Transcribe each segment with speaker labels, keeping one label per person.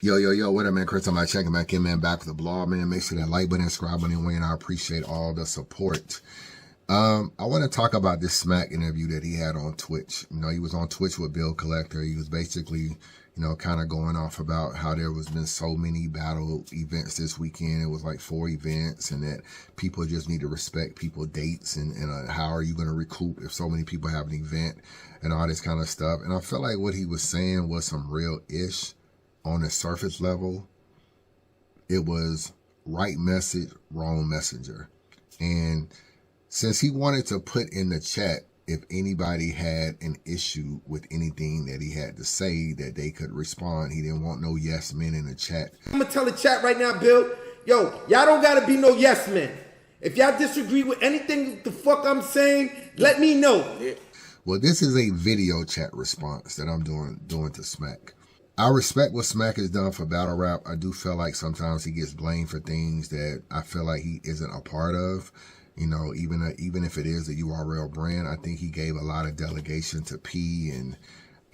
Speaker 1: Yo, what up, man? Chris, I'm checking back in, man. Back with the blog, man. Make sure that like button, subscribe button, and I appreciate all the support. I want to talk about this Smack interview that he had on Twitch. You know, he was on Twitch with Bill Collector. He was basically, kind of going off about how there was been so many battle events this weekend. It was like 4 events, and that people just need to respect people's dates and how are you going to recoup if so many people have an event and all this kind of stuff. And I felt like what he was saying was some real-ish. On the surface level, it was right message, wrong messenger. And since he wanted to put in the chat if anybody had an issue with anything that he had to say, that they could respond. He didn't want no yes men in the chat.
Speaker 2: I'm gonna tell the chat right now, Bill. Yo, y'all don't gotta be no yes men. If y'all disagree with anything the fuck I'm saying, let me know.
Speaker 1: Well, this is a video chat response that I'm doing to Smack. I respect what Smack has done for battle rap. I do feel like sometimes he gets blamed for things that I feel like he isn't a part of. You know, even if it is a URL brand, I think he gave a lot of delegation to P and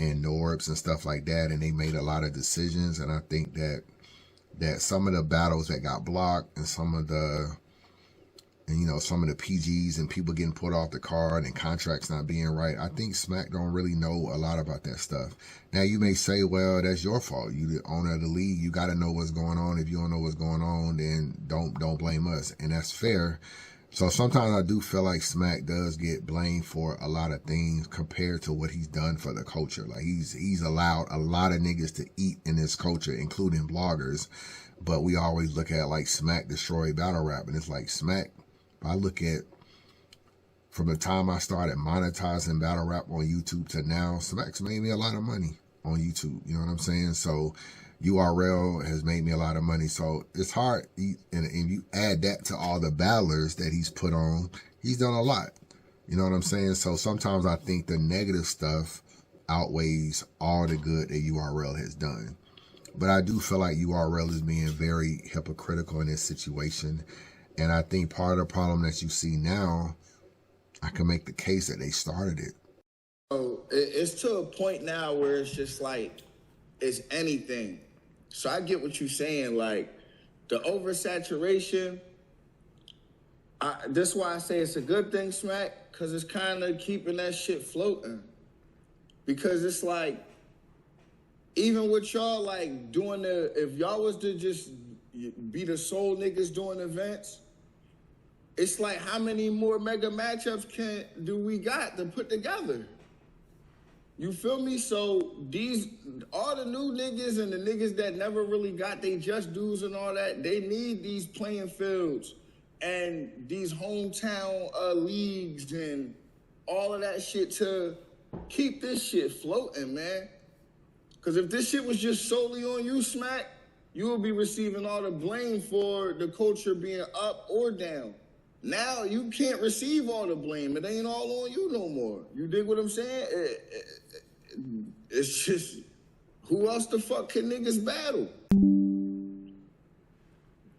Speaker 1: Norbs and stuff like that, and they made a lot of decisions. And I think that some of the battles that got blocked and some of the PGs and people getting put off the card and contracts not being right, I think Smack don't really know a lot about that stuff. Now, you may say, well, that's your fault. You the owner of the league. You got to know what's going on. If you don't know what's going on, then don't blame us. And that's fair. So sometimes I do feel like Smack does get blamed for a lot of things compared to what he's done for the culture. Like he's allowed a lot of niggas to eat in this culture, including bloggers. But we always look at like Smack destroyed battle rap. And it's like Smack, I look at from the time I started monetizing battle rap on YouTube to now, Smack's made me a lot of money on YouTube. You know what I'm saying? So URL has made me a lot of money. So it's hard. And you add that to all the battlers that he's put on, he's done a lot. You know what I'm saying? So sometimes I think the negative stuff outweighs all the good that URL has done. But I do feel like URL is being very hypocritical in this situation. And I think part of the problem that you see now, I can make the case that they started it.
Speaker 3: So it's to a point now where it's just like, it's anything. So I get what you're saying, like the oversaturation. That's why I say it's a good thing, Smack, because it's kind of keeping that shit floating. Because it's like, even with y'all like doing if y'all was to just be the sole niggas doing events, it's like how many more mega matchups do we got to put together? You feel me? So all the new niggas and the niggas that never really got they just dues and all that, they need these playing fields and these hometown leagues and all of that shit to keep this shit floating, man. Because if this shit was just solely on you, Smack, you would be receiving all the blame for the culture being up or down. Now you can't receive all the blame. It ain't all on you no more. You dig what I'm saying? It's just, who else the fuck can niggas battle?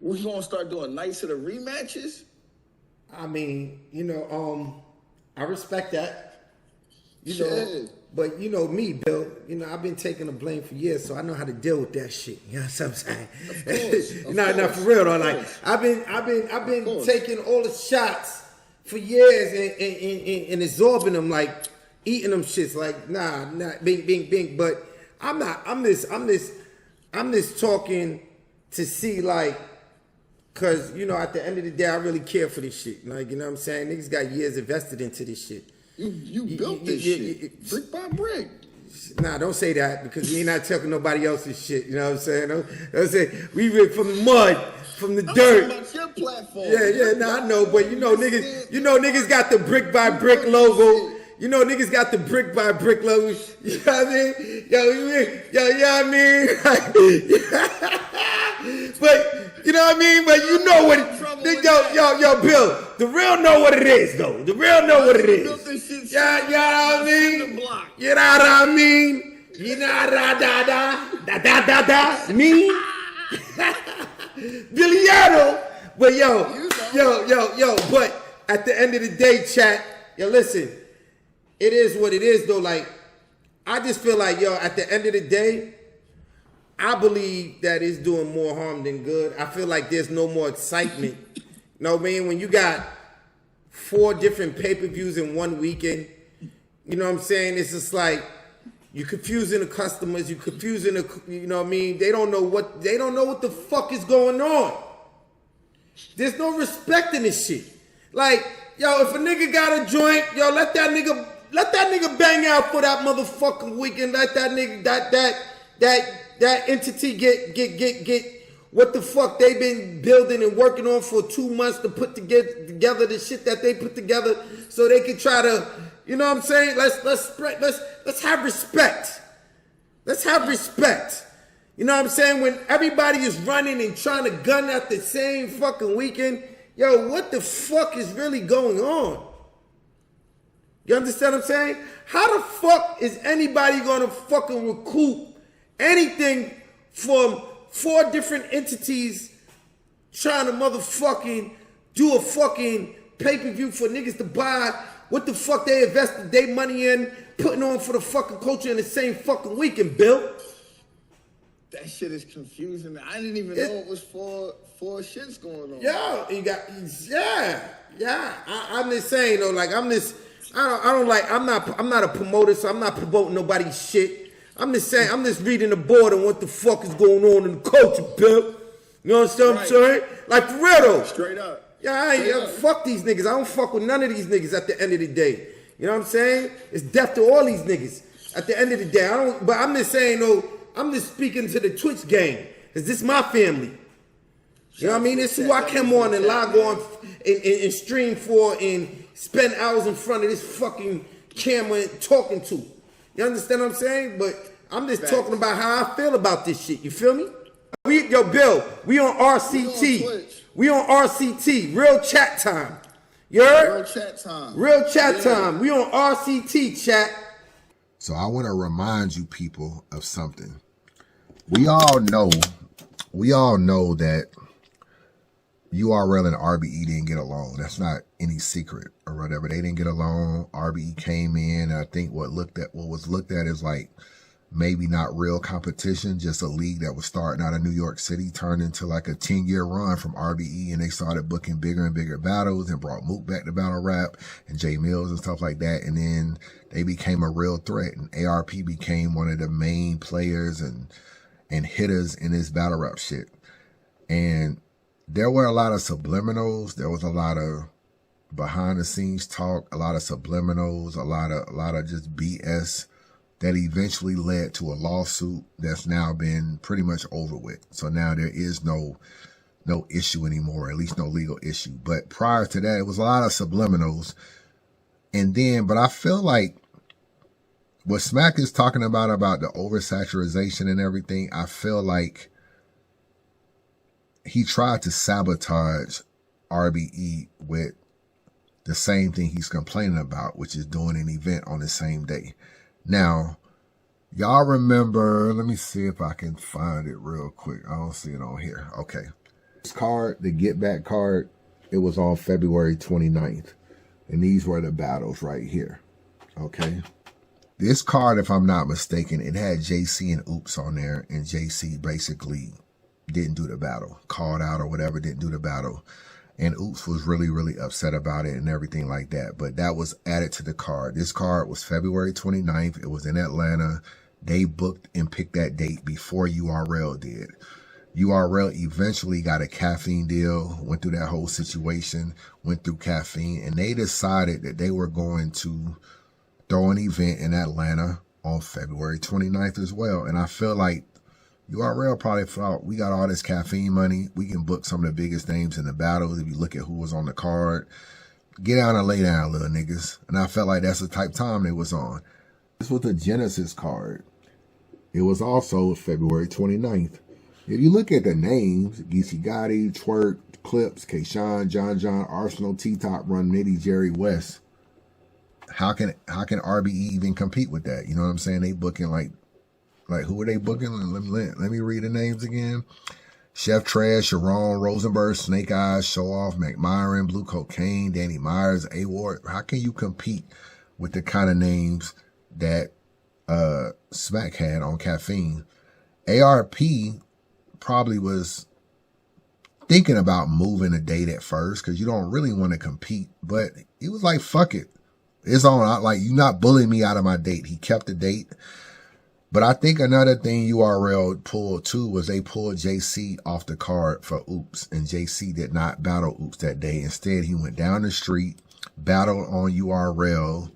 Speaker 3: We gonna start doing nights of the rematches?
Speaker 2: I mean, I respect that. But me, Bill, I've been taking the blame for years, so I know how to deal with that shit. You know what I'm saying?
Speaker 3: Of
Speaker 2: Nah, for real though. Like I've been taking all the shots for years and absorbing them, like eating them shits. Like nah, bing. But I'm this talking to see like, cause at the end of the day, I really care for this shit. Like, you know what I'm saying? Niggas got years invested into this shit.
Speaker 3: You built this shit brick by brick.
Speaker 2: Nah, don't say that because we ain't not talking nobody else's shit. You know what I'm saying? Don't say we ripped from the mud, from the dirt.
Speaker 3: I'm talking about your platform.
Speaker 2: Yeah. I know, but niggas got the brick by brick logo. Niggas got the brick by brick logo. You know what I mean? But you know what I mean? But you know what yo, Bill, the real know what it is though. The real know what it is. Yeah, you know what I mean? You know what I mean? You know da me. Billiardo. But yo, but at the end of the day, chat, yo, listen, it is what it is though. Like, I just feel like, yo, at the end of the day, I believe that it's doing more harm than good. I feel like there's no more excitement. You know what I mean? When you got 4 different pay-per-views in one weekend, you know what I'm saying? It's just like you're confusing the customers, you're confusing the, you know what I mean? They don't know what the fuck is going on. There's no respect in this shit. Like, yo, if a nigga got a joint, yo, let that nigga bang out for that motherfucking weekend. Let that nigga that entity get what the fuck they been building and working on for 2 months to put together the shit that they put together so they can try to, you know what I'm saying? Let's have respect. Let's have respect. You know what I'm saying? When everybody is running and trying to gun at the same fucking weekend, yo, what the fuck is really going on? You understand what I'm saying? How the fuck is anybody gonna fucking recoup anything from 4 different entities trying to motherfucking do a fucking pay-per-view for niggas to buy what the fuck they invested their money in, putting on for the fucking culture in the same fucking weekend, Bill?
Speaker 3: That shit is confusing. I didn't even know it was four shits going on.
Speaker 2: Yeah, you got, yeah. I'm just saying though, like I'm not a promoter, so I'm not promoting nobody's shit. I'm just saying, I'm just reading the board on what the fuck is going on in the culture, Bill. You understand what I'm saying? Like for real though.
Speaker 3: Straight up.
Speaker 2: Yeah, fuck these niggas. I don't fuck with none of these niggas at the end of the day. You know what I'm saying? It's death to all these niggas at the end of the day. But I'm just saying though, I'm just speaking to the Twitch gang. Cause this is my family. You know what I mean? It's who I come on and log on and stream for and spend hours in front of this fucking camera talking to. You understand what I'm saying? But I'm just talking about how I feel about this shit. You feel me? Bill, we on RCT. We on RCT. Real chat time. You heard?
Speaker 3: Real chat time.
Speaker 2: Real chat time. We on RCT, chat.
Speaker 1: So I want to remind you people of something. We all know that URL and RBE didn't get along. That's not any secret or whatever. They didn't get along. RBE came in. I think what was looked at as like maybe not real competition, just a league that was starting out of New York City, turned into like a 10-year run from RBE, and they started booking bigger and bigger battles and brought Mook back to battle rap and Jay Mills and stuff like that. And then they became a real threat, and ARP became one of the main players and hitters in this battle rap shit. And there were a lot of subliminals. There was a lot of behind the scenes talk, a lot of subliminals, a lot of just BS that eventually led to a lawsuit that's now been pretty much over with. So now there is no issue anymore, at least no legal issue. But prior to that, it was a lot of subliminals. And then, but I feel like what Smack is talking about the oversaturation and everything, I feel like he tried to sabotage RBE with the same thing he's complaining about, which is doing an event on the same day. Now, y'all remember, let me see if I can find it real quick. I don't see it on here. Okay. This card, the Get Back card, it was on February 29th. And these were the battles right here. Okay. This card, if I'm not mistaken, it had JC and Oops on there, and JC basically didn't do the battle, called out or whatever, didn't do the battle. And Oops was really, really upset about it and everything like that. But that was added to the card. This card was February 29th. It was in Atlanta. They booked and picked that date before URL did. URL eventually got a caffeine deal, went through that whole situation, went through caffeine, and they decided that they were going to throw an event in Atlanta on February 29th as well. And I feel like URL probably thought, we got all this caffeine money. We can book some of the biggest names in the battles. If you look at who was on the card, get down and lay down, little niggas. And I felt like that's the type of time they was on. This was the Genesis card. It was also February 29th. If you look at the names, Geechee Gotti, Twerk, Clips, Kayshawn, John, Arsenal, T-Top, Run Nitty, Jerry West. How can RBE even compete with that? You know what I'm saying? They booking like who are they booking? Let me read the names again. Chef Trash, Sharon, Rosenberg, Snake Eyes, Show Off, McMyron, Blue Cocaine, Danny Myers, A-Ward. How can you compete with the kind of names that Smack had on caffeine? ARP probably was thinking about moving a date at first because you don't really want to compete, but he was like, fuck it. It's on. Like, you not bullying me out of my date. He kept the date. But I think another thing URL pulled too was they pulled JC off the card for Oops, and JC did not battle Oops that day. Instead, he went down the street, battled on URL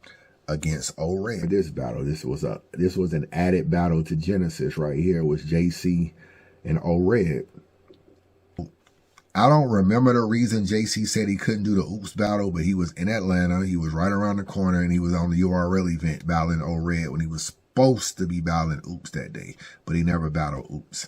Speaker 1: against O-Red. This battle, this was an added battle to Genesis right here. It was JC and O-Red. I don't remember the reason JC said he couldn't do the Oops battle, but he was in Atlanta. He was right around the corner, and he was on the URL event battling O-Red when he was supposed to be battling Oops that day, but he never battled Oops.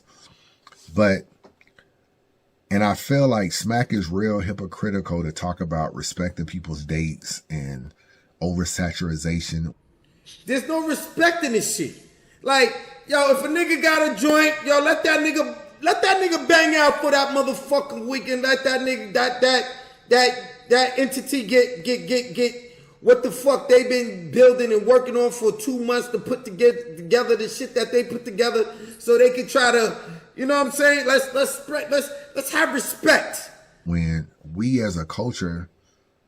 Speaker 1: And I feel like Smack is real hypocritical to talk about respecting people's dates and oversaturation.
Speaker 2: There's no respect in this shit. Like, yo, if a nigga got a joint, yo, let that nigga bang out for that motherfucking weekend. Let that nigga, that entity get what the fuck they been building and working on for 2 months to put together the shit that they put together so they can try to, you know what I'm saying? Let's have respect.
Speaker 1: When we as a culture,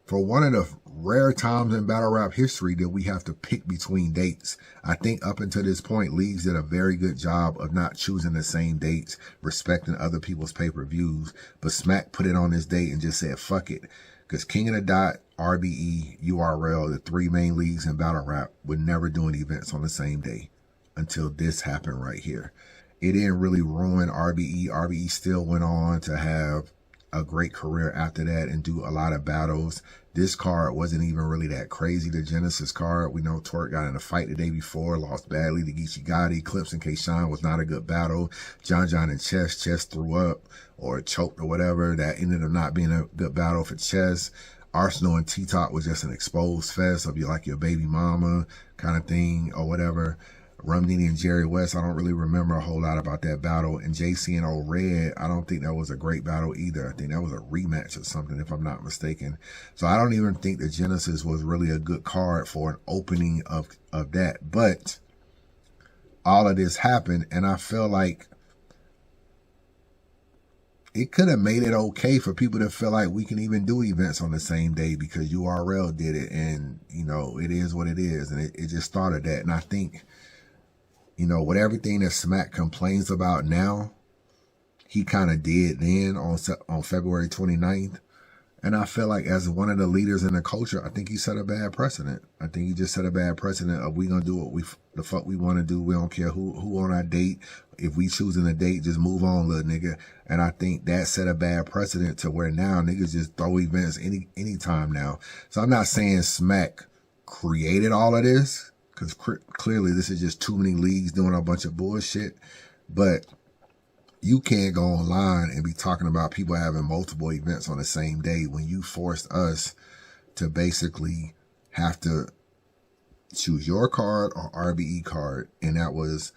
Speaker 1: for one of the rare times in battle rap history that we have to pick between dates, I think up until this point, leagues did a very good job of not choosing the same dates, respecting other people's pay-per-views. But Smack put it on this date and just said, fuck it. Because King of the Dot, RBE, URL, the 3 main leagues in battle rap, were never doing events on the same day until this happened right here. It didn't really ruin RBE. RBE still went on to have a great career after that and do a lot of battles. This card wasn't even really that crazy. The Genesis card, we know Twerk got in a fight the day before, lost badly to Geechee Gotti. Clips and K-Shine was not a good battle. John and Chess threw up or choked or whatever. That ended up not being a good battle for Chess. Arsenal and T-Top was just an exposed fest of you like your baby mama kind of thing or whatever. Rum Nitty and Jerry West, I don't really remember a whole lot about that battle. And JC and O-Red, I don't think that was a great battle either. I think that was a rematch or something, if I'm not mistaken. So I don't even think the Genesis was really a good card for an opening of that. But all of this happened, and I feel like it could have made it okay for people to feel like we can even do events on the same day because URL did it. And, you know, it is what it is. And it just started that. And I think, you know, with everything that Smack complains about now, he kind of did then on February 29th. And I feel like as one of the leaders in the culture, I think he set a bad precedent. I think he just set a bad precedent of we gonna do what the fuck we want to do. We don't care who on our date. If we choosing a date, just move on, little nigga. And I think that set a bad precedent to where now niggas just throw events anytime now. So I'm not saying Smack created all of this, because clearly this is just too many leagues doing a bunch of bullshit. But you can't go online and be talking about people having multiple events on the same day when you forced us to basically have to choose your card or RBE card. And that was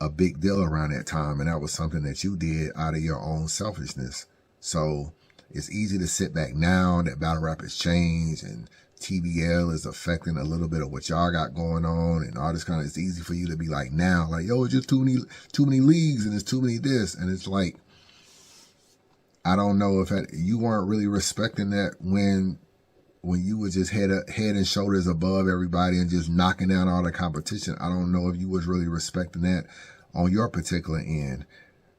Speaker 1: a big deal around that time. And that was something that you did out of your own selfishness. So it's easy to sit back now that battle rap has changed and TBL is affecting a little bit of what y'all got going on and all this kind of, it's easy for you to be like now, like, yo, it's just too many leagues and it's too many this. And it's like, I don't know if you weren't really respecting that when you were just head and shoulders above everybody and just knocking down all the competition. I don't know if you was really respecting that on your particular end.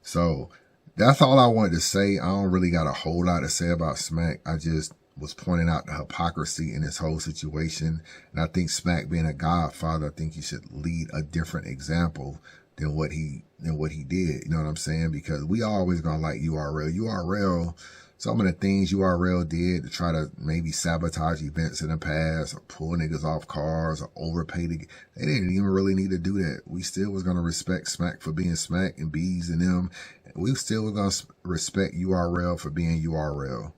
Speaker 1: So that's all I wanted to say. I don't really got a whole lot to say about Smack. I just was pointing out the hypocrisy in this whole situation. And I think Smack being a godfather, I think he should lead a different example than what he did. You know what I'm saying? Because we always gonna like URL. Some of the things URL did to try to maybe sabotage events in the past or pull niggas off cars or overpay they didn't even really need to do that. We still was gonna respect Smack for being Smack and Bees and them. We still was gonna respect URL for being URL.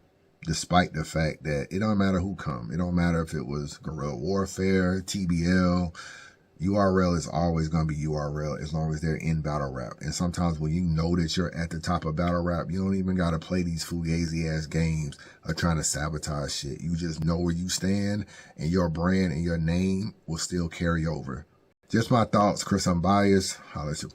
Speaker 1: Despite the fact that it don't matter who come. It don't matter if it was guerrilla warfare, TBL, URL is always going to be URL as long as they're in battle rap. And sometimes when you know that you're at the top of battle rap, you don't even got to play these fugazi ass games of trying to sabotage shit. You just know where you stand and your brand and your name will still carry over. Just my thoughts, Chris Unbiased. Holla at you.